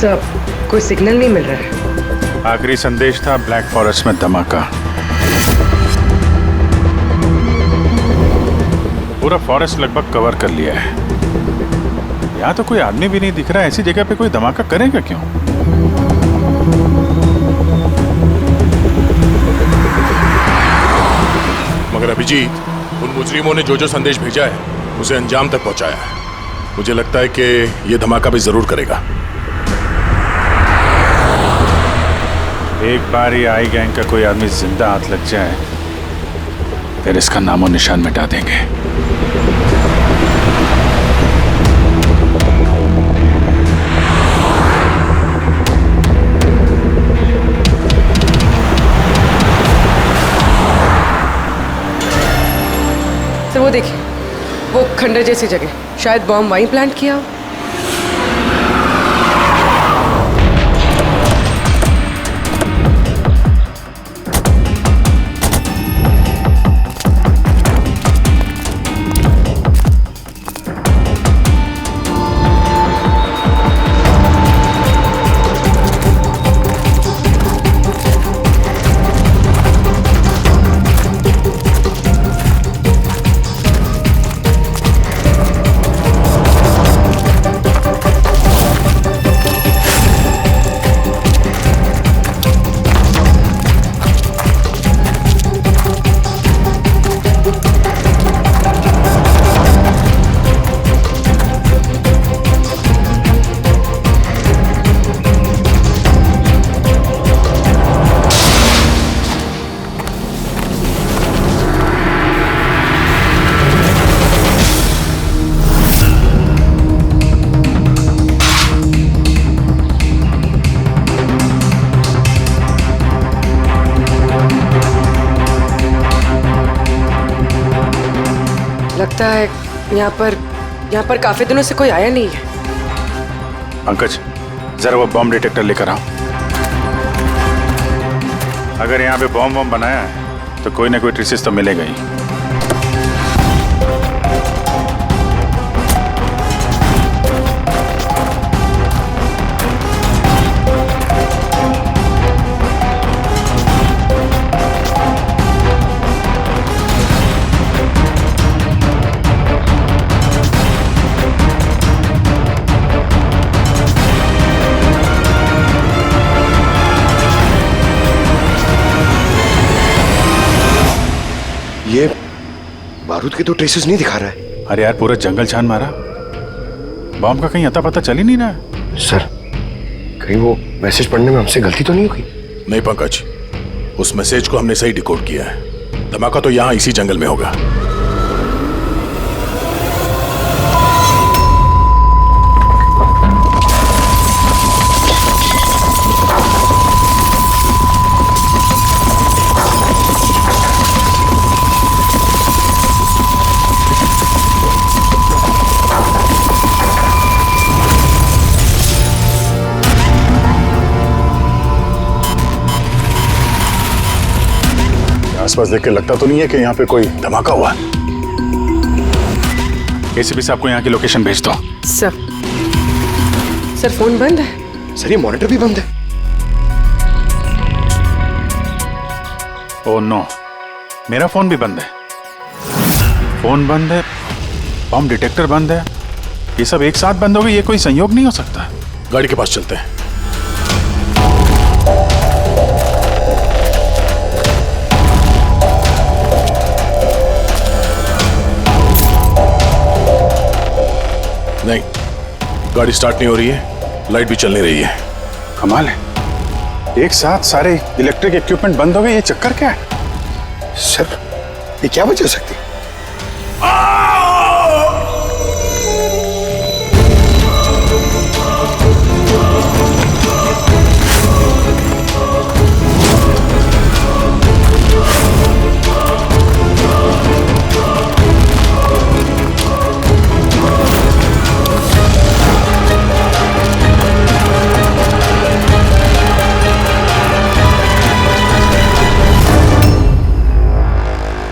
सब कोई सिग्नल नहीं मिल रहा है। आखिरी संदेश था ब्लैक फॉरेस्ट में धमाका। पूरा फॉरेस्ट लगभग कवर कर लिया है। यहाँ तो कोई आदमी भी नहीं दिख रहा है। ऐसी जगह पे कोई धमाका करेगा क्यों? मगर अभिजीत, उन मुजरिमों ने जो जो संदेश भेजा है उसे अंजाम तक पहुंचाया है। मुझे लगता है कि यह धमाका भी जरूर करेगा। एक बार ये आई गैंग का कोई आदमी जिंदा हाथ लग जाए फिर इसका नामो निशान मिटा देंगे। सर वो देखिए, वो खंडर जैसी जगह, शायद बॉम्ब वहीं प्लांट किया हो। लगता है यहाँ पर काफी दिनों से कोई आया नहीं है। पंकज, जरा वो बॉम्ब डिटेक्टर लेकर आओ। अगर यहाँ पे बॉम्ब बनाया है तो कोई ना कोई ट्रेसेस तो मिलेगा ही। ये बारूद के तो ट्रेसेस नहीं दिखा रहा है। अरे यार, पूरा जंगल छान मारा, बॉम्ब का कहीं अता पता चल ही नहीं रहा है। सर, कहीं वो मैसेज पढ़ने में हमसे गलती तो नहीं होगी? नहीं पंकज, उस मैसेज को हमने सही डिकोड किया है। धमाका तो यहाँ इसी जंगल में होगा। आसपास देख के लगता तो नहीं है कि यहाँ पे कोई धमाका हुआ। एसीपी साहब को यहाँ की लोकेशन भेज दो। सर फोन बंद है। सर, ये मॉनिटर भी बंद है। ओह नो, मेरा फोन भी बंद है। फोन बंद है, बॉम्ब डिटेक्टर बंद है, ये सब एक साथ बंद हो गए। ये कोई संयोग नहीं हो सकता। गाड़ी के पास चलते हैं। नहीं, गाड़ी स्टार्ट नहीं हो रही है, लाइट भी चल नहीं रही है। कमाल है, एक साथ सारे इलेक्ट्रिक इक्विपमेंट बंद हो गए। ये चक्कर क्या है? सर, ये क्या वजह हो सकती है?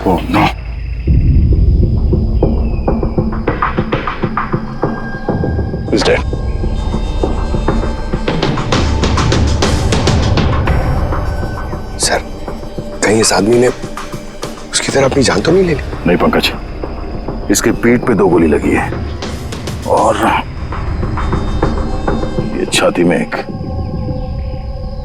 ओह नो, कहीं इस आदमी ने उसकी तरह अपनी जान तो नहीं ले ली? नहीं पंकज, इसके पीठ पे 2 गोली लगी है और ये छाती में एक।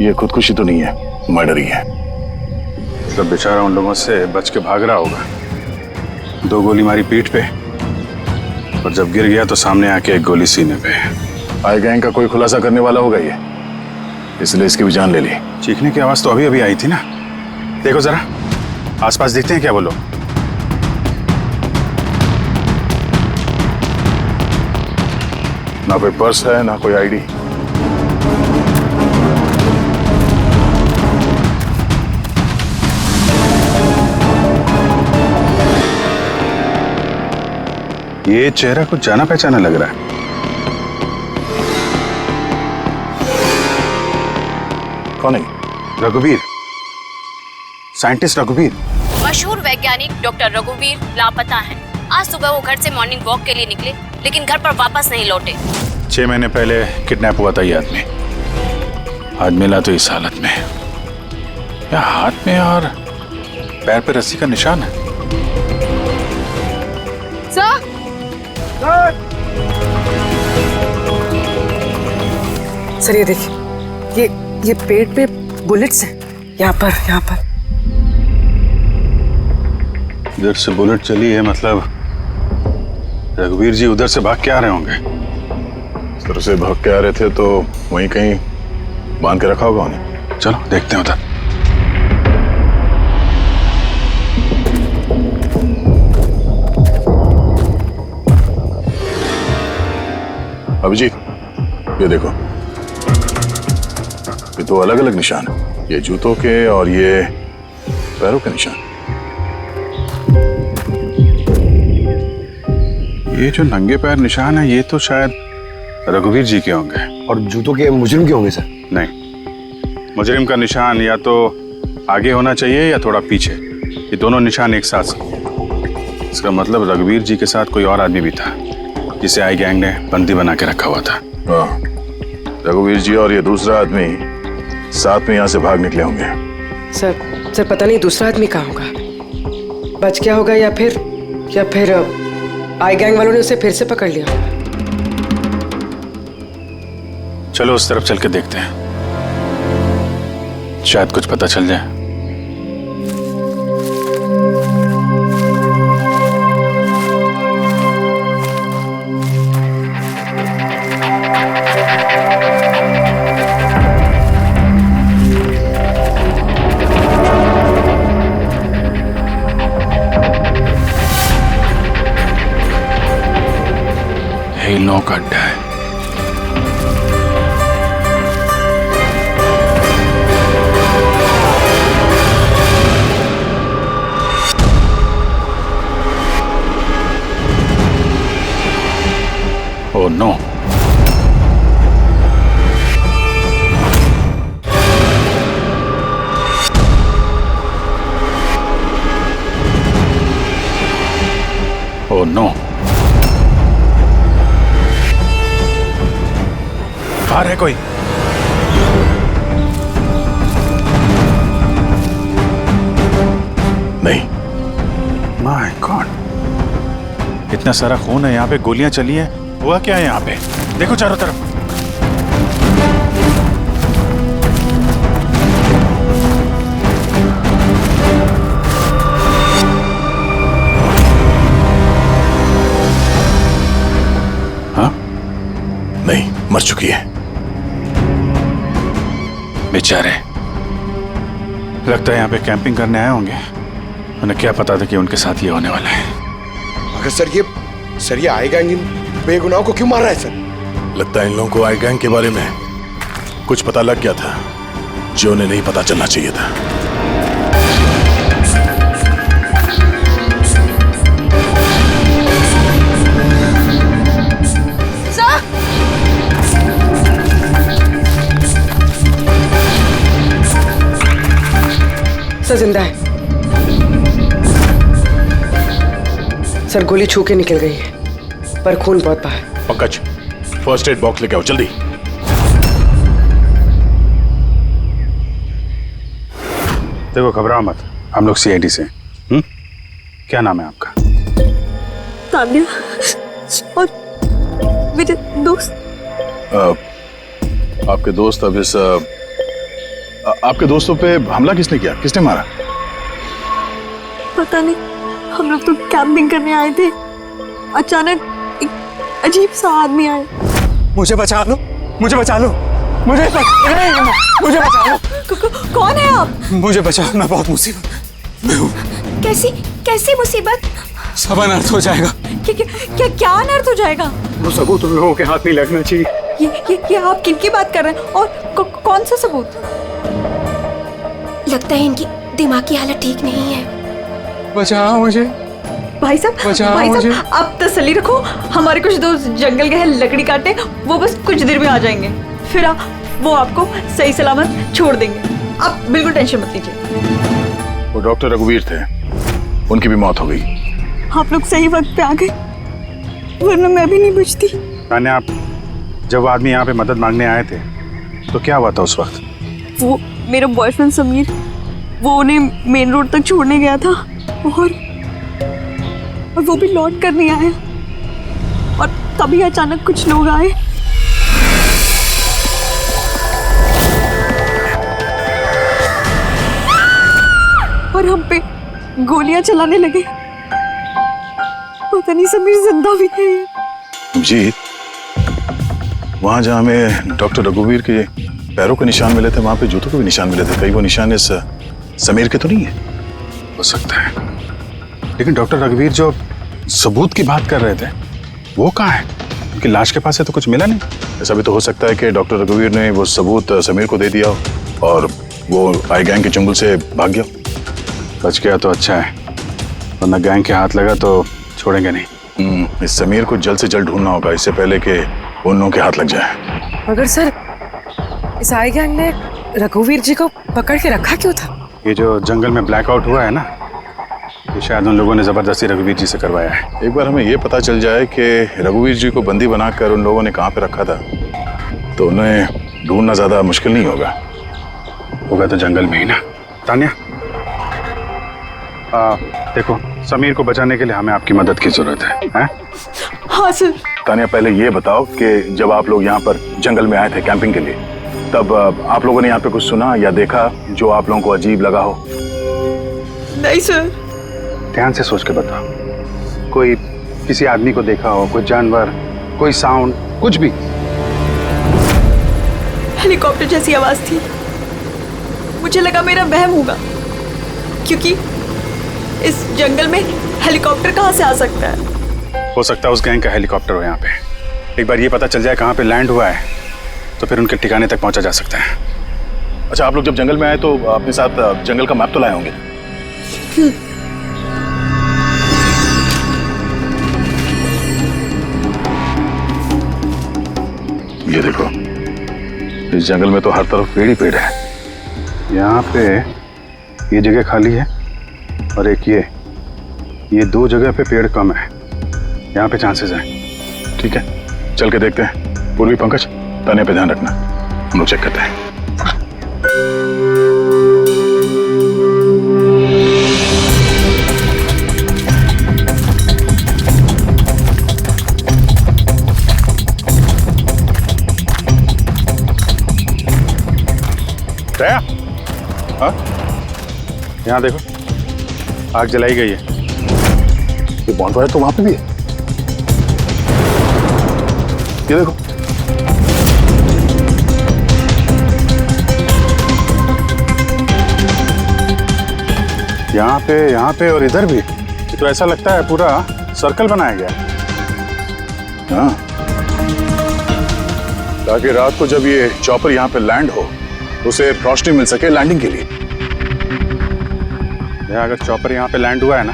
ये खुदकुशी तो नहीं है, मर्डर ही है। मतलब बेचारा उन लोगों से बच के भाग रहा होगा। 2 गोली मारी पीठ पे और जब गिर गया तो सामने आके 1 गोली सीने पे। आई गैंग का कोई खुलासा करने वाला होगा ये, इसलिए इसकी भी जान ले ली। चीखने की आवाज तो अभी अभी आई थी ना। देखो जरा आसपास दिखते हैं क्या वो लोग? ना कोई पर्स है ना कोई आईडी। ये चेहरा कुछ जाना पहचाना लग रहा है। कौन है? रघुवीर, साइंटिस्ट रघुवीर। मशहूर वैज्ञानिक डॉक्टर रघुवीर लापता हैं। आज सुबह वो घर से मॉर्निंग वॉक के लिए निकले, लेकिन घर पर वापस नहीं लौटे। 6 महीने पहले किडनैप हुआ था ये आदमी। आज मिला तो इस हालत में। या हाथ में और पैर पे रस्सी का निशान है। सर ये देखिए, ये पेट पे बुलेट्स हैं। यहाँ पर इधर से बुलेट चली है, मतलब रघुवीर जी उधर से भाग के आ रहे होंगे। इस तरह से भाग के आ रहे थे तो वहीं कहीं बांध के रखा होगा उन्हें। चलो देखते हैं उधर। अभिजीत, ये देखो, ये 2 अलग अलग निशान है। ये जूतों के और ये पैरों के निशान। ये जो नंगे पैर निशान है ये तो शायद रघुवीर जी के होंगे। और जूतों के मुजरिम के होंगे सर? नहीं, मुजरिम का निशान या तो आगे होना चाहिए या थोड़ा पीछे। ये दोनों निशान एक साथ। इसका मतलब रघुवीर जी के साथ कोई और आदमी भी था जिसे आई गैंग ने बंदी बना के रखा हुआ था। हाँ, रघुवीर जी और ये दूसरा आदमी साथ में यहाँ से भाग निकले होंगे। सर पता नहीं दूसरा आदमी कहाँ होगा। बच गया होगा या फिर आई गैंग वालों ने उसे फिर से पकड़ लिया। चलो उस तरफ चल के देखते हैं, शायद कुछ पता चल जाए। हिलों का अड्डा है। Oh no. Oh no. बाहर है कोई? नहीं। माय गॉड, इतना सारा खून है यहाँ पे, गोलियां चली हैं। हुआ क्या है यहाँ पे? देखो चारों तरफ। हाँ, नहीं, मर चुकी है। बेचारे, लगता है यहाँ पे कैंपिंग करने आए होंगे। उन्हें क्या पता था कि उनके साथ ये होने वाला है। मगर सर ये आई गैंग इन बेगुनाहों को क्यों मार रहा है सर? लगता है इन लोगों को आई गैंग के बारे में कुछ पता लग गया था जो उन्हें नहीं पता चलना चाहिए था। सर जिंदा है। सर गोली छू के निकल गई है, पर खून बहुत बहा है। पंकज, फर्स्ट एड बॉक्स लेके आओ जल्दी। देखो घबराओ मत, हम लोग सीआईडी से। क्या नाम है आपका? तान्या और मेरे दोस्त। आपके दोस्त अब इस आपके दोस्तों पे हमला किसने किया? किसने मारा? पता नहीं, हम लोग तो कैंपिंग करने आए थे, अचानक एक अजीब सा आदमी आया। मुझे बचा लो, मुझे बचा लो, मुझे बचा लो। कौन है आप? मुझे बचाओ, मैं बहुत मुसीबत में हूँ। कैसी मुसीबत? सब अनर्थ हो जाएगा। क्या अनर्थ हो जाएगा? वो सबूत उन लोगों के हाथ नहीं लगना चाहिए। ये आप किनकी बात कर रहे हैं और कौन सा सबूत? लगता है इनकी दिमागी हालत ठीक नहीं है। बचाओ मुझे। भाई साहब आप तसल्ली रखो, हमारे कुछ दोस्त जंगल गए हैं लकड़ी काटने, वो बस कुछ देर में आ जाएंगे, फिर वो आपको सही सलामत छोड़ देंगे, आप बिल्कुल टेंशन मत लीजिए। वो डॉक्टर रघुवीर थे, उनकी भी मौत हो गई। आप लोग सही वक्त पे आ गए, वरना मैं भी नहीं बचती। तान्या, आप जब वो आदमी यहाँ पे मदद मांगने आए थे तो क्या हुआ था उस वक्त? वो मेरा बॉयफ्रेंड समीर, वो उन्हें मेन रोड तक छोड़ने गया था और वो भी लौट कर नहीं आया, और तभी अचानक कुछ लोग आए और हम पे गोलियां चलाने लगे। पता नहीं समीर जिंदा भी है। जी, वहां जहां हमें डॉक्टर रघुवीर के पैरों के निशान मिले थे, वहां पे जूतों के भी निशान मिले थे। कहीं वो निशान इस समीर के तो नहीं है? हो सकता है, लेकिन डॉक्टर रघुवीर जो सबूत की बात कर रहे थे वो कहाँ है? उनकी लाश के पास से तो कुछ मिला नहीं। ऐसा भी तो हो सकता है कि डॉक्टर रघुवीर ने वो सबूत समीर को दे दिया हो और वो आई गैंग के चंगुल से भाग गया। बच गया तो अच्छा है, वरना गैंग के हाथ लगा तो छोड़ेंगे नहीं। इस समीर को जल्द से जल्द ढूंढना होगा, इससे पहले कि उन लोगों के हाथ लग जाए। मगर सर, इस आई गैंग ने रघुवीर जी को पकड़ के रखा क्यों था? ये जो जंगल में ब्लैकआउट हुआ है ना, ये शायद उन लोगों ने जबरदस्ती रघुवीर जी से करवाया है। एक बार हमें ये पता चल जाए कि रघुवीर जी को बंदी बनाकर उन लोगों ने कहाँ पे रखा था, तो उन्हें ढूंढना ज्यादा मुश्किल नहीं होगा। होगा तो जंगल में ही ना। तान्या, देखो, समीर को बचाने के लिए हमें आपकी मदद की जरूरत है? हाँ सर। तान्या, पहले ये बताओ कि जब आप लोग यहाँ पर जंगल में आए थे कैंपिंग के लिए, तब आप लोगों ने यहाँ पे कुछ सुना या देखा जो आप लोगों को अजीब लगा हो? नहीं सर। ध्यान से सोच के बताओ। कोई किसी आदमी को देखा हो, कोई जानवर, कोई साउंड, कुछ भी? हेलीकॉप्टर जैसी आवाज थी, मुझे लगा मेरा वहम होगा, क्योंकि इस जंगल में हेलीकॉप्टर कहाँ से आ सकता है? हो सकता है उस गैंग का हेलीकॉप्टर हो यहाँ पे। एक बार ये पता चल जाए कहाँ पे लैंड हुआ है तो फिर उनके ठिकाने तक पहुँचा जा सकता है। अच्छा, आप लोग जब जंगल में आए तो अपने साथ जंगल का मैप तो लाए होंगे? ये देखो, इस जंगल में तो हर तरफ पेड़ ही पेड़ है। यहाँ पे ये जगह खाली है और एक ये दो जगह पे पेड़ कम है, यहाँ पे चांसेस हैं। ठीक है, चल के देखते हैं। पूर्वी पंकज, तान्या पे ध्यान रखना, हम लोग चेक करते हैं। दया, हाँ, यहाँ देखो, आग जलाई गई है। ये बॉन्डफायर तो वहां पे भी है। ये देखो, यहाँ पे और इधर भी। ये तो ऐसा लगता है पूरा सर्कल बनाया गया है। हाँ, ताकि रात को जब ये चॉपर यहाँ पे लैंड हो, उसे रोशनी मिल सके लैंडिंग के लिए। अगर चॉपर यहाँ पे लैंड हुआ है ना,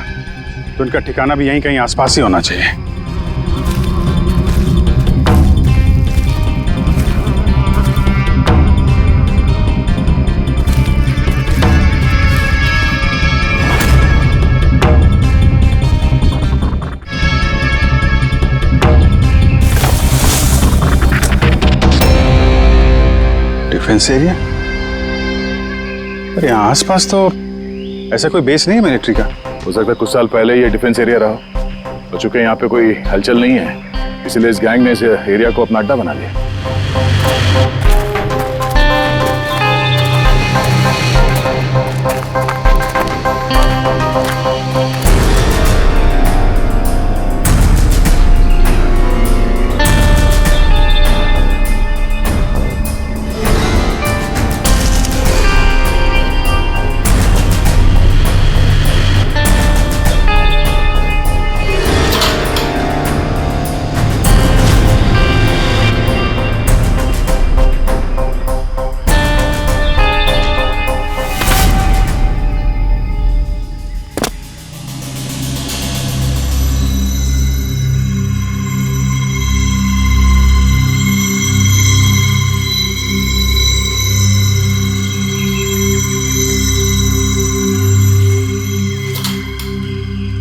तो उनका ठिकाना भी यहीं कहीं आसपास ही होना चाहिए। डिफेंस एरिया, पर यहाँ आसपास तो ऐसा कोई बेस नहीं है मिलिट्री का? हो सकता है कुछ साल पहले ये डिफेंस एरिया रहा और चूंकि यहाँ पे कोई हलचल नहीं है इसलिए इस गैंग ने इस एरिया को अपना अड्डा बना लिया।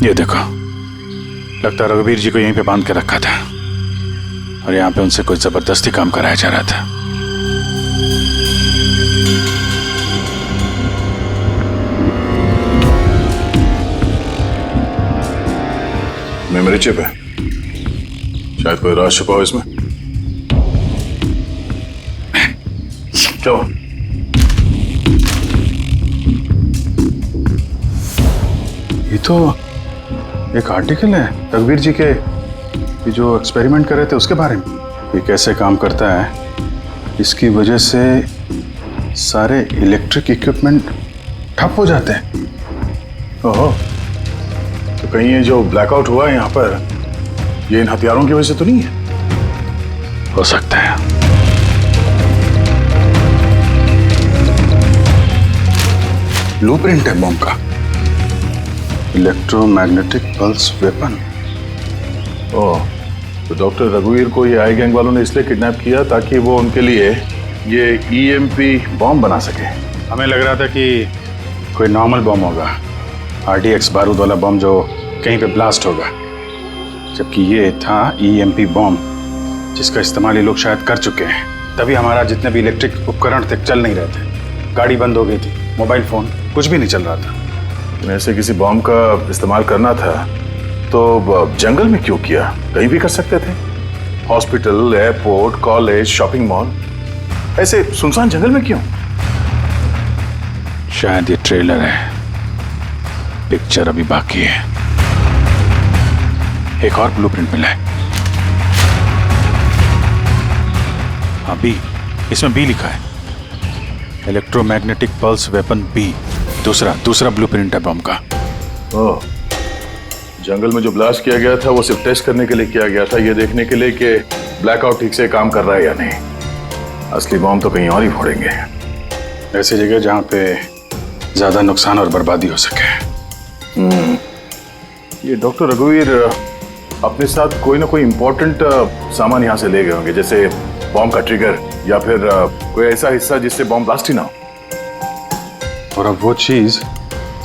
ये देखो, लगता है रघुवीर जी को यहीं पे बांध के रखा था और यहाँ पे उनसे कोई जबरदस्ती काम कराया जा रहा था। मेमोरी चिप है, शायद कोई राज छुपा हो इसमें। क्यों? ये तो एक आर्टिकल है रघुवीर जी के, ये जो एक्सपेरिमेंट कर रहे थे उसके बारे में। ये कैसे काम करता है, इसकी वजह से सारे इलेक्ट्रिक इक्विपमेंट ठप हो जाते हैं। ओहो, तो कहीं ये जो ब्लैकआउट हुआ है यहाँ पर ये इन हथियारों की वजह से तो नहीं है? हो सकता है। ब्लूप्रिंट है बम का, इलेक्ट्रोमैग्नेटिक पल्स वेपन। ओह, तो डॉक्टर रघुवीर को ये आई गैंग वालों ने इसलिए किडनैप किया ताकि वो उनके लिए ये ईएमपी बॉम्ब बना सके। हमें लग रहा था कि कोई नॉर्मल बम होगा, आरडीएक्स बारूद वाला बम जो कहीं पे ब्लास्ट होगा, जबकि ये था ईएमपी बम जिसका इस्तेमाल ये लोग शायद कर चुके हैं। तभी हमारा जितने भी इलेक्ट्रिक उपकरण थे चल नहीं रहे थे, गाड़ी बंद हो गई थी, मोबाइल फोन कुछ भी नहीं चल रहा था। ऐसे किसी बॉम्ब का इस्तेमाल करना था तो जंगल में क्यों किया? कहीं भी कर सकते थे, hospital, airport, college, shopping mall, ऐसे सुनसान जंगल में क्यों? शायद ये ट्रेलर है, पिक्चर अभी बाकी है। एक और ब्लूप्रिंट मिला है। हाँ, बी, इसमें बी लिखा है, इलेक्ट्रोमैग्नेटिक पल्स वेपन बी। दूसरा ब्लूप्रिंट है बम का। ओह, जंगल में जो ब्लास्ट किया गया था वो सिर्फ टेस्ट करने के लिए किया गया था, ये देखने के लिए कि ब्लैकआउट ठीक से काम कर रहा है या नहीं। असली बॉम्ब तो कहीं और ही फोड़ेंगे, ऐसी जगह जहां पे ज्यादा नुकसान और बर्बादी हो सके। ये डॉक्टर रघुवीर अपने साथ कोई ना कोई इंपॉर्टेंट सामान यहाँ से ले गए होंगे, जैसे बॉम्ब का ट्रिगर या फिर कोई ऐसा हिस्सा जिससे बॉम्ब ब्लास्ट ही ना हो। और अब वो चीज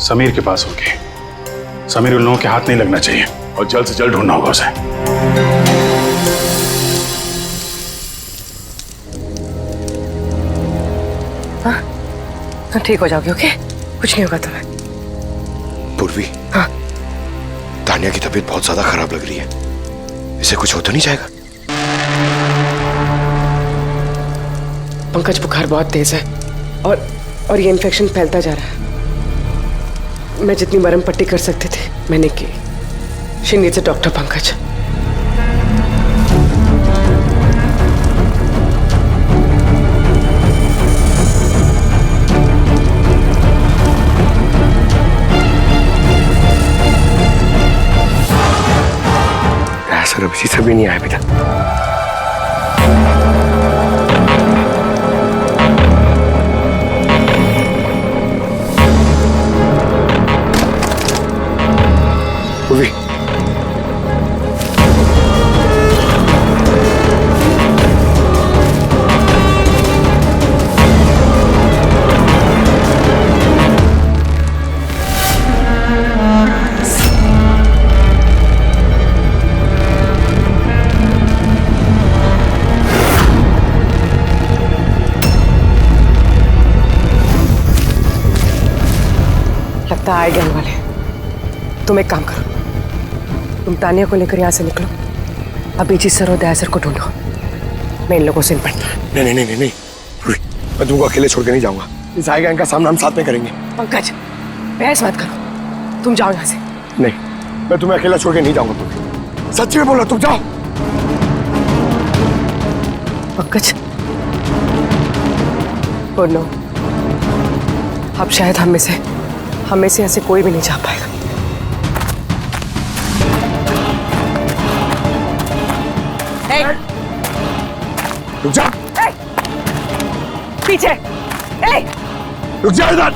समीर के पास होगी। समीर उन लोगों के हाथ नहीं लगना चाहिए और जल्द से जल्द ढूंढना होगा उसे। हाँ, ठीक हो जाओगे, ओके? कुछ नहीं होगा तुम्हें। पूर्वी, हाँ, तानिया की तबीयत बहुत ज्यादा खराब लग रही है, इसे कुछ हो तो नहीं जाएगा? पंकज, बुखार बहुत तेज है और ये इन्फेक्शन फैलता जा रहा है। मैं जितनी मरहम पट्टी कर सकती थी मैंने की। She needs a doctor, Pankaj. ऐसा अभी से भी नहीं आया बेटा। पूर्वी, लगता है आए गैंग वाले। तुम एक काम करो, तुम तानिया को लेकर यहाँ से निकलो, अभिजीत सर और दया सर को ढूंढो, मैं इन लोगों से निपटता हूँ। नहीं नहीं नहीं नहीं, मैं तुमको अकेले छोड़ के नहीं जाऊंगा। इस आई गैंग का सामना हम साथ में करेंगे। पंकज, बहस मत करो, तुम जाओ यहाँ से। नहीं, मैं तुम्हें अकेला छोड़ के नहीं जाऊंगा। तुम्हें सच्ची में बोला, तुम जाओ। पंकज, और नो, अब शायद हम में से यहाँ से कोई भी नहीं जा पाएगा। रुक जा, पीछे, रुक जा इधर।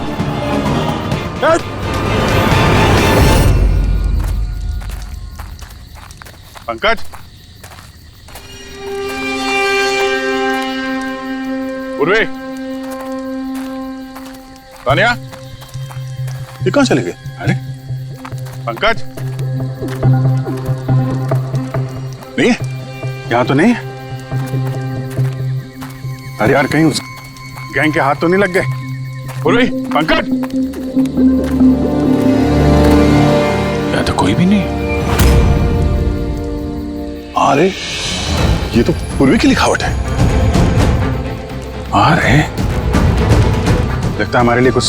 पंकज, उर्वे, तानिया, ये कहाँ चले गए? अरे पंकज, नहीं है यहाँ तो नहीं है। अरे यार, कहीं उस गैंग के हाथ तो नहीं लग गए? उर्वे, पंकज, यहाँ तो कोई भी नहीं। अरे ये तो पूर्वी की लिखावट है। अरे लगता है हमारे लिए कुछ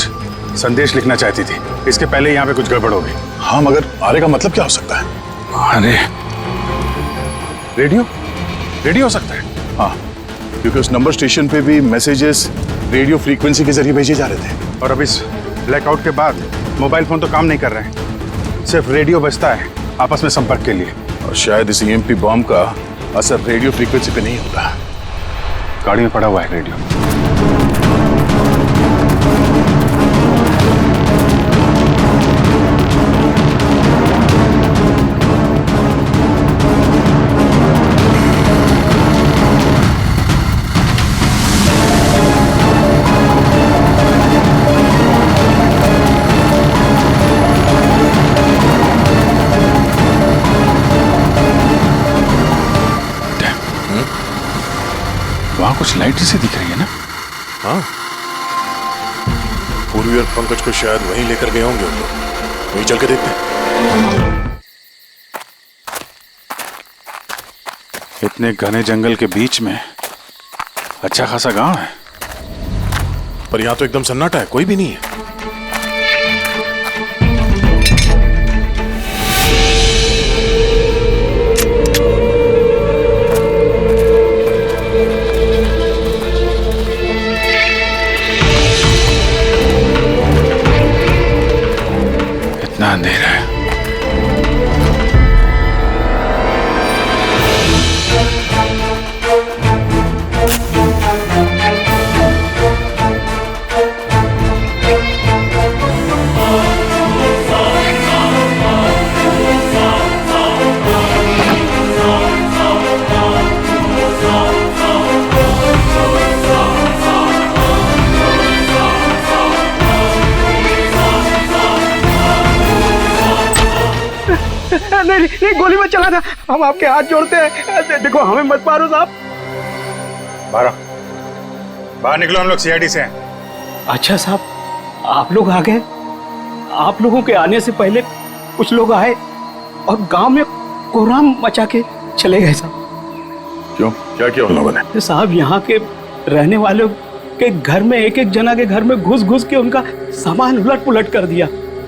संदेश लिखना चाहती थी, इसके पहले यहाँ पे कुछ गड़बड़ हो गई। हाँ, मगर आरे का मतलब क्या हो सकता है? अरे रेडियो हो सकता है। हाँ, क्योंकि उस नंबर स्टेशन पे भी मैसेजेस रेडियो फ्रीक्वेंसी के जरिए भेजे जा रहे थे। और अब इस ब्लैकआउट के बाद मोबाइल फोन तो काम नहीं कर रहे हैं, सिर्फ रेडियो बजता है आपस में संपर्क के लिए। और शायद इस ईएमपी बॉम्ब का असर रेडियो फ्रीक्वेंसी पे नहीं होता। गाड़ी में पड़ा हुआ है रेडियो। वहां कुछ लाइट जैसी दिख रही है ना? हाँ, पूर्वी और पंकज को शायद वहीं लेकर गए होंगे उन लोग। वहीं चल के देखते हैं। इतने घने जंगल के बीच में अच्छा खासा गांव है, पर यहाँ तो एकदम सन्नाटा है, कोई भी नहीं है। इतना अंधेरा है। नहीं, गोली मत चलाना, हम आपके हाथ जोड़ते हैं। देखो, हमें मत मारो साहब। बाहर निकलो, हम लोग सीआईडी से हैं। अच्छा साहब, आप लोग आ गए। आप लोगों के आने से पहले कुछ लोग आए और गांव में कोहराम मचा के चले गए साहब। क्यों, क्या किया उन लोगों ने? साहब, यहाँ के रहने वालों के घर में एक एक जना के घर में घुस घुस के उनका सामान उलट पुलट कर दिया,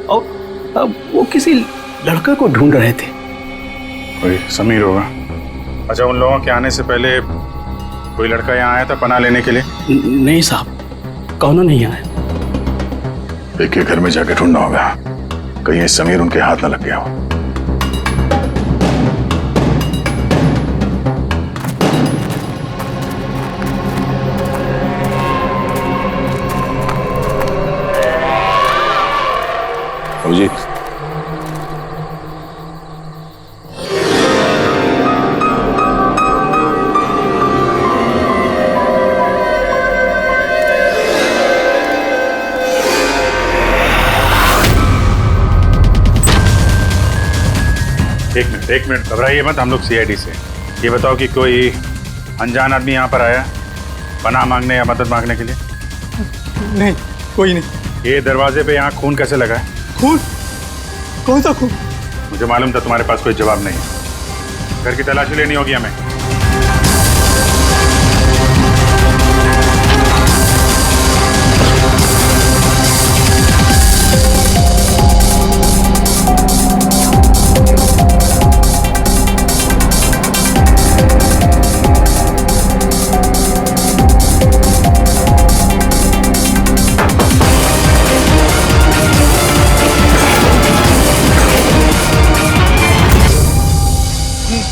और अब वो किसी लड़के को ढूंढ रहे थे। कोई समीर होगा। अच्छा, उन लोगों के आने से पहले कोई लड़का यहाँ आया था पनाह लेने के लिए? नहीं साहब, कौन नहीं आया। एक एक घर में जाके ढूंढना होगा, कहीं समीर उनके हाथ न लग गया हो। जी, एक मिनट घबराइए मत, हम लोग सीआईडी से। ये बताओ कि कोई अनजान आदमी यहाँ पर आया पनाह मांगने या मदद मांगने के लिए? नहीं, कोई नहीं। ये दरवाजे पे यहाँ खून कैसे लगा है? खून? कौन सा खून? मुझे मालूम था तुम्हारे पास कोई जवाब नहीं है। घर की तलाशी लेनी होगी हमें।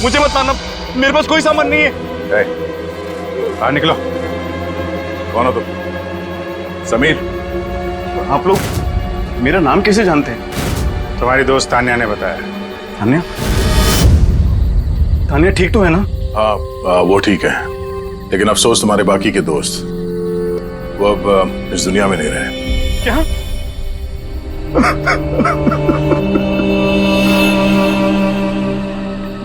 मुझे मत मारना, मेरे पास कोई सामान नहीं है। बाहर निकलो। कौन हो तुम? समीर, आप लोग मेरा नाम कैसे जानते हैं? तुम्हारी दोस्त तान्या ने बताया। तान्या? तान्या ठीक तो है ना? हाँ, वो ठीक है, लेकिन अफसोस तुम्हारे बाकी के दोस्त वो अब इस दुनिया में नहीं रहे। क्या?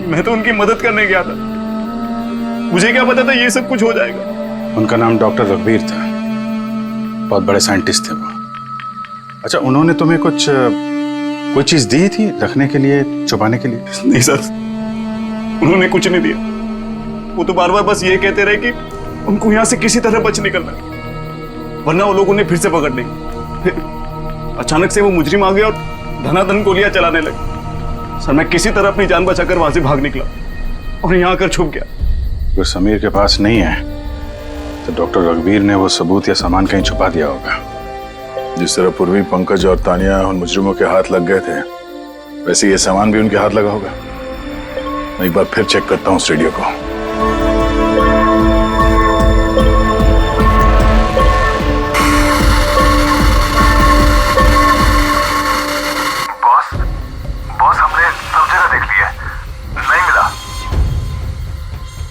मैं तो उनकी मदद करने गया था, मुझे क्या पता था ये सब कुछ हो जाएगा। उनका नाम डॉक्टर रघुवीर था, बहुत बड़े साइंटिस्ट थे वो। अच्छा, उन्होंने तुम्हें कोई चीज दी थी रखने के लिए, छुपाने के लिए? नहीं सर, उन्होंने कुछ नहीं दिया। वो तो बार बार बस ये कहते रहे कि उनको यहाँ से किसी तरह बच निकलना है, वरना वो लोग उन्हें फिर से पकड़ लेंगे। फिर अचानक से वो मुजरिम आ गए और धनाधन गोलियां चलाने लगे। सर, मैं किसी तरह अपनी जान बचाकर वहां से भाग निकला और यहाँ आकर छुप गया। अगर समीर के पास नहीं है तो डॉक्टर रघुवीर ने वो सबूत या सामान कहीं छुपा दिया होगा। जिस तरह पूर्वी, पंकज और तानिया उन मुजरिमों के हाथ लग गए थे, वैसे ये सामान भी उनके हाथ लगा होगा। मैं एक बार फिर चेक करता हूँ उस रेडियो को। बॉस, हमने सब जगह देख लिया, नहीं मिला।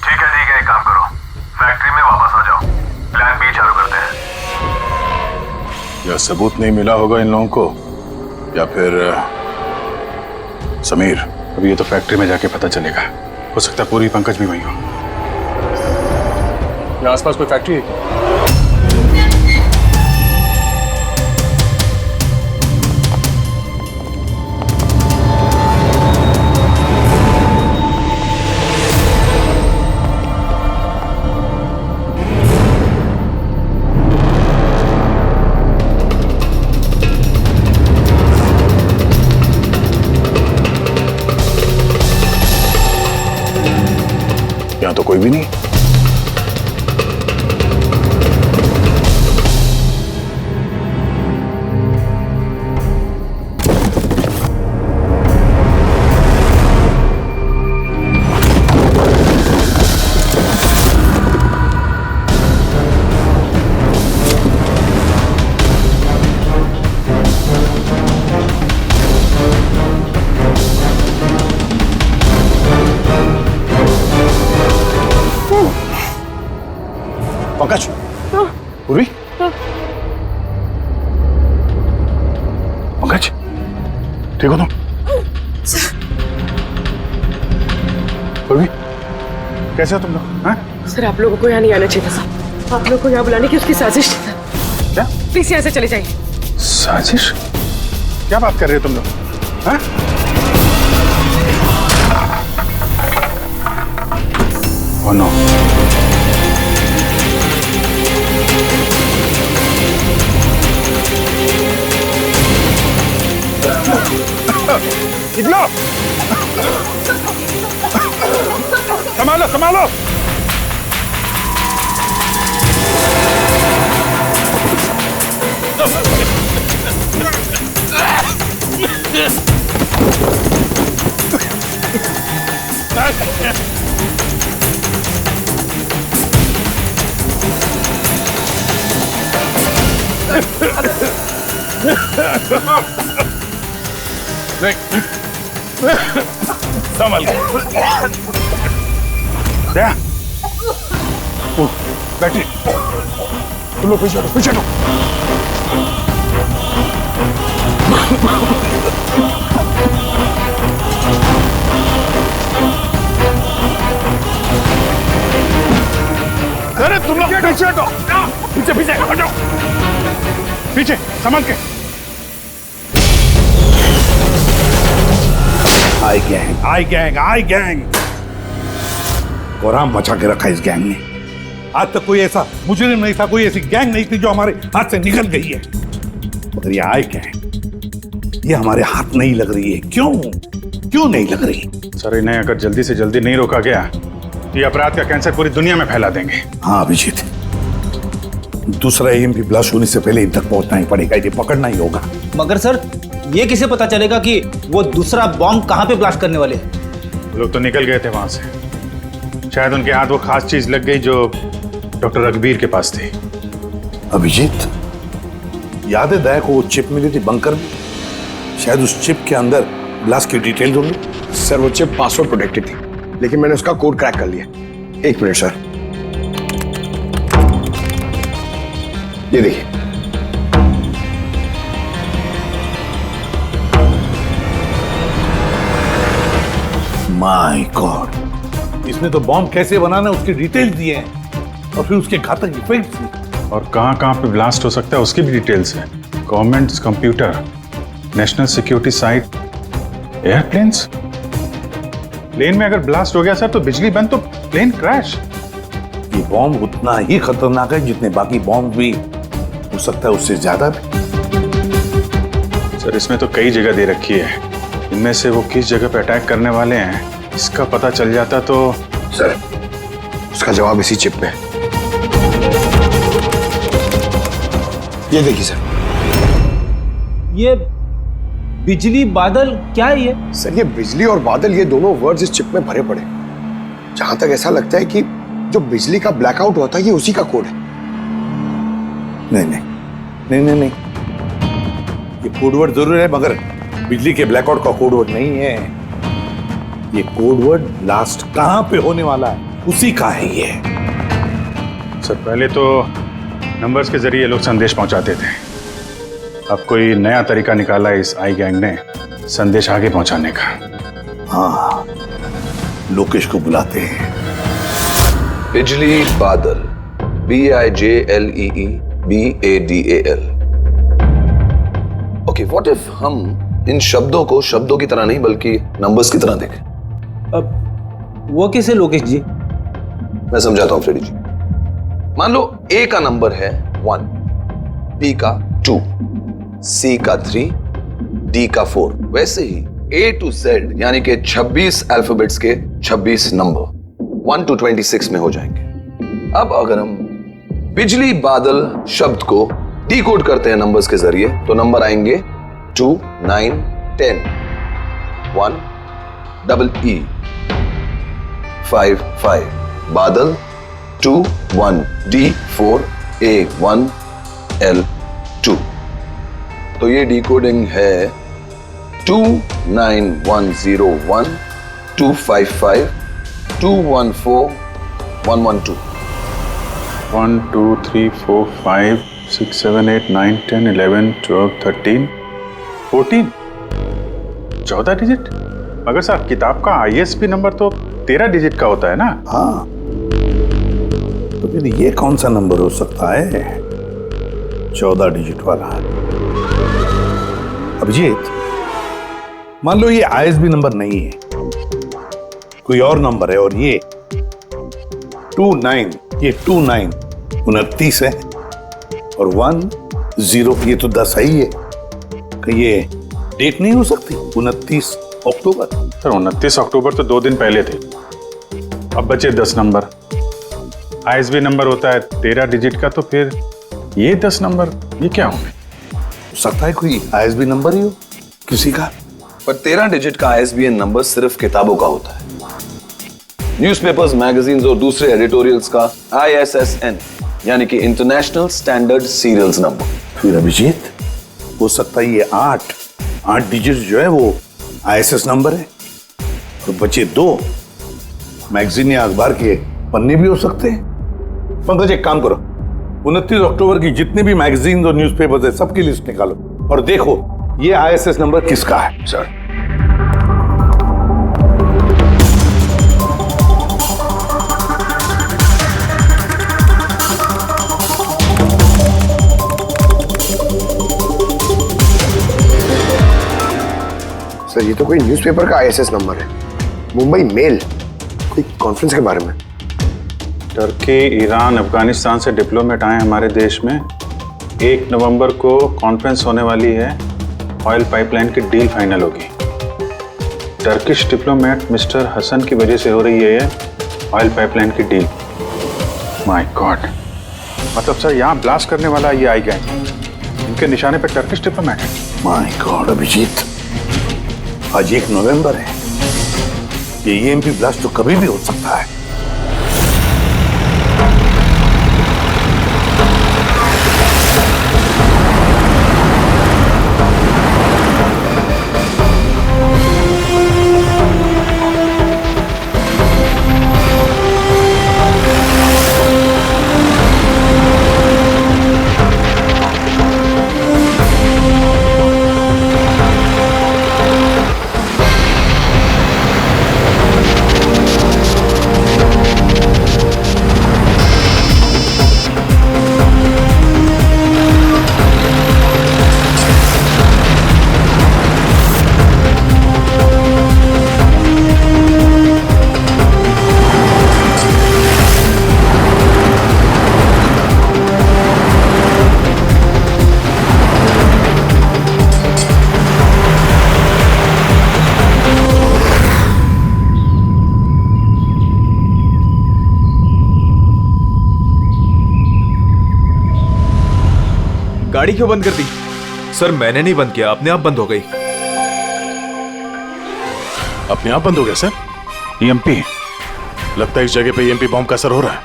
ठीक है, एक काम करो, फैक्ट्री में वापस आ जाओ, प्लान बी चालू करते हैं। या सबूत नहीं मिला होगा इन लोगों को, या फिर समीर। अभी ये तो फैक्ट्री में जाके पता चलेगा। हो सकता है पूरी, पंकज भी वहीं हो। यहाँ आसपास कोई फैक्ट्री है? यहाँ तो कोई भी नहीं। पंकज, पूर्वी, पंकज, ठीक हो तुम? पूर्वी, कैसे हो तुम लोग? हाँ? सर, आप लोगों को यहाँ नहीं आना चाहिए था। आप लोगों को यहाँ बुलाने की उसकी साजिश थी। क्या? प्लीज यहाँ से चले जाइए। साजिश? क्या बात कर रहे हो तुम लोग? हाँ? Oh no. निकलो! संभालो, संभालो! संभल गया। बैठिए, तुम लोग पीछे हटो, पीछे हटो। अरे तुम लोग पीछे हटो, पीछे पीछे हटो, पीछे संभाल के। आई गैंग आई गैंग। कोराम मचा के रखा इस गैंग ने। आज तक कोई ऐसा मुजरिम नहीं था, कोई ऐसी गैंग नहीं थी जो हमारे हाथ से निकल गई है। मगर ये आई गैंग, ये हमारे हाथ नहीं लग रही है। क्यों नहीं लग रही? सर, इन्हें अगर जल्दी से जल्दी नहीं रोका गया तो ये अपराध का कैंसर पूरी दुनिया में फैला देंगे। हाँ अभिजीत, दूसरा EMP ब्लास्ट होने से पहले इन तक पहुंचना ही पड़ेगा, ये पकड़ना ही होगा। मगर सर, ये किसे पता चलेगा कि वो दूसरा बॉम्ब कहाँ पे ब्लास्ट करने वाले हैं? लोग तो निकल गए थे वहां से, शायद उनके हाथ वो खास चीज लग गई जो डॉक्टर रघुवीर के पास थी। अभिजीत, याद है दया को वो चिप मिली थी बंकर में? शायद उस चिप के अंदर ब्लास्ट की डिटेल्स होंगी। सर वो चिप पासवर्ड प्रोटेक्टेड थी, लेकिन मैंने उसका कोड क्रैक कर लिया। एक मिनट सर, ये देखिए। माय गॉड, इसमें तो बॉम्ब कैसे बनाना है उसकी डिटेल्स दिए हैं और फिर उसके घातक इफेक्ट्स भी। और कहां पे ब्लास्ट हो सकता है उसकी भी डिटेल्स है। Government computer, national security site, airplanes. Plane में अगर ब्लास्ट हो गया सर तो बिजली बंद तो प्लेन क्रैश। ये बॉम्ब उतना ही खतरनाक है जितने बाकी बॉम्ब भी, हो सकता है उससे ज्यादा भी। सर, इसमें तो कई जगह दे रखी है, इनमें से वो किस जगह पे अटैक करने वाले हैं इसका पता चल जाता तो। सर, उसका जवाब इसी चिप में है। ये देखिए सर। ये बिजली बादल क्या है ये? सर, ये बिजली और बादल, ये दोनों वर्ड्स इस चिप में भरे पड़े। जहां तक ऐसा लगता है कि जो बिजली का ब्लैकआउट होता है ये उसी का कोड है। नहीं, ये कोडवर्ड जरूर है मगर बिजली के ब्लैकआउट का कोडवर्ड नहीं है। ये कोडवर्ड ब्लास्ट कहां पे होने वाला है उसी का है ये। सर, पहले तो नंबर्स के जरिए लोग संदेश पहुंचाते थे, अब कोई नया तरीका निकाला इस आई गैंग ने संदेश आगे पहुंचाने का। हाँ, लोकेश को बुलाते हैं। बिजली बादल, BIJLEE BADAL। Okay, what if हम इन शब्दों को शब्दों की तरह नहीं बल्कि नंबर्स की तरह देखें? अब वो कैसे लोकेश जी? मैं समझाता हूं फ्रेडी जी। मान लो A का नंबर है 1, B का 2, C का 3, D का 4। वैसे ही A to Z यानी कि 26 अल्फाबेट्स के 26 नंबर 1 to 26 में हो जाएंगे। अब अगर हम बिजली बादल शब्द को डिकोड करते हैं नंबर्स के जरिए तो नंबर आएंगे 2, 9, 10, 1, EE, 5, 5, बादल 2, 1, D, 4, A, 1, L, 2। तो ये डिकोडिंग है 2, 9, 1, 0, 1, 2, 5, 5, 2, 1, 4, 1, 1, 2। 1, 2, 3, 4, 5, 6, 7, 8, 9, 10, 11, 12, 13, 14, 14 डिजिट। मगर साहब, किताब का ISB नंबर तो 13 डिजिट का होता है ना? हाँ, तो फिर ये कौन सा नंबर हो सकता है 14 डिजिट वाला? अभिजीत, मान लो ये ISB नंबर नहीं है, कोई और नंबर है और ये 29, ये 29 29 है और 1 0 ये तो 10 ही है। कि ये डेट नहीं हो सकती 29 अक्टूबर? सर, 29 अक्टूबर तो 2 दिन पहले थे। अब बचे 10 नंबर। ISB नंबर होता है 13 डिजिट का, तो फिर ये 10 नंबर ये क्या होंगे? हो सकता है कोई ISB नंबर ही हो किसी का। पर 13 डिजिट का ISBN नंबर सिर्फ किताबों का होता है। न्यूज़पेपर्स, मैगजीन्स और दूसरे एडिटोरियल्स का ISSN यानी कि इंटरनेशनल स्टैंडर्ड सीरियल्स नंबर। फिर अभिजीत, हो सकता है ये 8 डिजिट जो है वो ISS नंबर है और बचे 2 मैगजीन या अखबार के पन्ने भी हो सकते हैं। पंकज, एक काम करो, 29 अक्टूबर की जितने भी मैगजीन और न्यूज़पेपर्स है सबकी लिस्ट निकालो और देखो ये ISS नंबर किसका है। सर, सर ये तो कोई न्यूज़पेपर का आईएसएस नंबर है, मुंबई मेल, कोई कॉन्फ्रेंस के बारे में। टर्की, ईरान, अफगानिस्तान से डिप्लोमेट आए हमारे देश में। 1 नवंबर को कॉन्फ्रेंस होने वाली है, ऑयल पाइपलाइन की डील फाइनल होगी। टर्किश डिप्लोमेट मिस्टर हसन की वजह से हो रही है ये ऑयल पाइपलाइन की डील। माय गॉड, मतलब सर यहाँ ब्लास्ट करने वाला ये आई गैंग, इनके निशाने पे टर्किश डिप्लोमेट है। माय गॉड अभिजीत, आज 1 नवंबर है, ये ईएमपी ब्लास्ट तो कभी भी हो सकता है। गाड़ी क्यों बंद कर दी? सर मैंने नहीं बंद किया, अपने आप बंद हो गई। अपने आप बंद हो गया सर? ईएमपी लगता है इस जगह पे ईएमपी बॉम्ब का असर हो रहा है।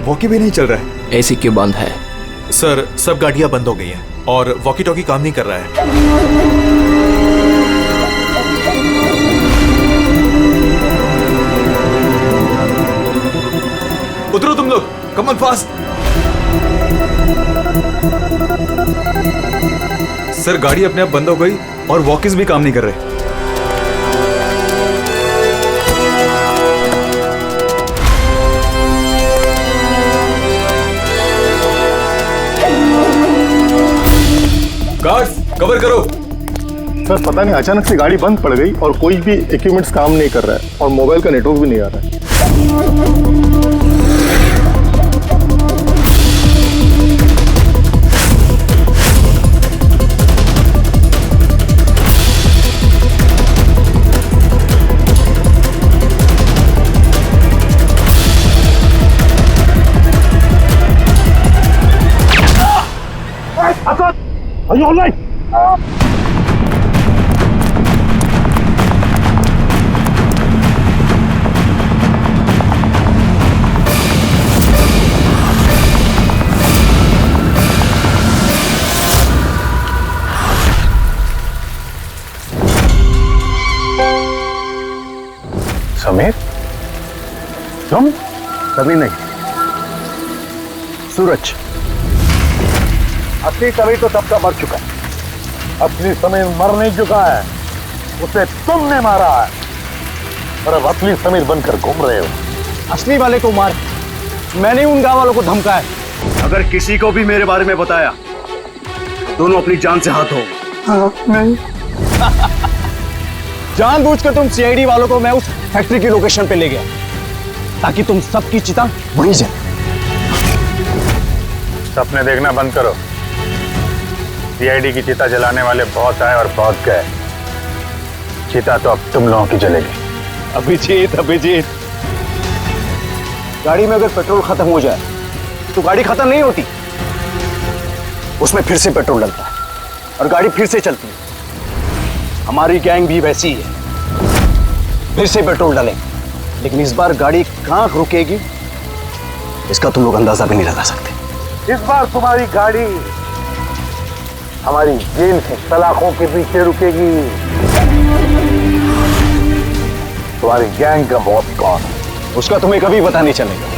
वॉकी भी नहीं चल रहा है। एसी क्यों बंद है? सर सब गाड़ियां बंद हो गई हैं और वॉकी टॉकी काम नहीं कर रहा है। उतरो तुम लोग, कम ऑन फास्ट। सर गाड़ी अपने आप बंद हो गई और वॉकीज भी काम नहीं कर रहे। गार्ड्स कवर करो। सर पता नहीं अचानक से गाड़ी बंद पड़ गई और कोई भी इक्विपमेंट्स काम नहीं कर रहा है और मोबाइल का नेटवर्क भी नहीं आ रहा है। Are you all right? Sameer, तुम? समीर नहीं, सूरज। असली समीर तो तब का मर चुका है। असली समीर मर नहीं चुका है, उसे तुमने मारा है और अब असली समीर बनकर घूम रहे हो। असली वाले को मार, मैंने उन गांव वालों को धमकाया। अगर किसी को भी मेरे बारे में बताया, दोनों अपनी जान से हाथ धो। नहीं। जानबूझकर तुम सीआईडी वालों को मैं उस फैक्ट्री की लोकेशन पे ले गया ताकि तुम सबकी चिता वहीं जाए। सपने देखना बंद करो। सीआईडी की चिता जलाने वाले बहुत आए और बहुत गए। चिता तो अब तुम लोगों की जलेगी। अभिजीत, गाड़ी में अगर पेट्रोल खत्म हो जाए तो गाड़ी खत्म नहीं होती, उसमें फिर से पेट्रोल डलता है और गाड़ी फिर से चलती है। हमारी गैंग भी वैसी ही है, फिर से पेट्रोल डालें, लेकिन इस बार गाड़ी कहां रुकेगी इसका तुम लोग अंदाजा भी नहीं लगा सकते। इस बार तुम्हारी गाड़ी हमारी जेल की सलाखों के पीछे रुकेगी। तुम्हारी गैंग का बॉस कौन है? उसका तुम्हें कभी पता नहीं चलेगा।